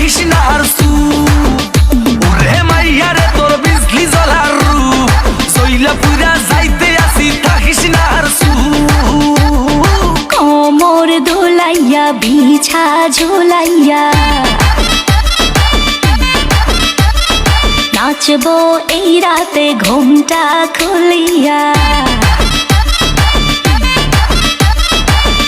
থাকিস না আর ওরে মাইয়া রে তোর বিজলি জ্বলার রূপ জইলা পুরা যাইতে আসি থাকিস না আর কোমর দোলাইয়া বিছা ঝোলাইয়া নাচবো এই রাতে ঘুমটা খুলিয়া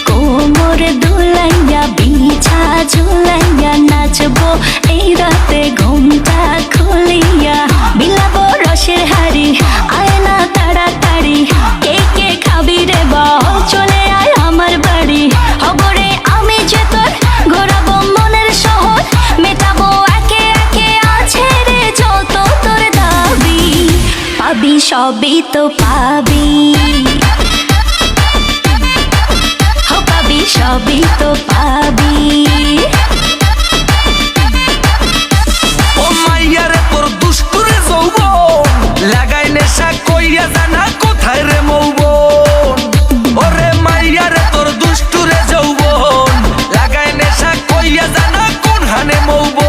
কোমর দোলাইয়া বিছা ঝোলাইয়া নাচবো এই রাতে ঘুমটা খুলিয়া বিলাবো রসের হাড়ি আয় না তাড়াতাড়ি কে কে খাবি রে বল চলে আয় আমার বাড়ি হবরে আমি যে তোর ঘোরাবো মনের শহর মেটাবো একে একে আছে রে যত তোর দাবি পাবি সবই তো পাবি পাবি সবই তো পাবি ও মাইয়া রে তোর দুষ্টুরে যৌবন লাগাই নেশা কইয়া জানা কোথায় রে মৌবন ওরে মাইয়া রে তোর দুষ্টুরে যৌবন লাগাই নেশা কইয়া জানা কোন হানে মৌবন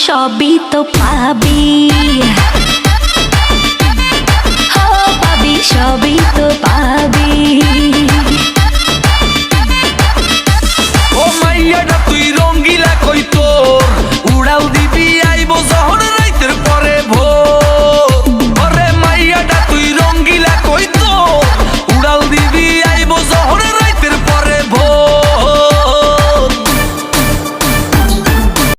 সবই তো পাবি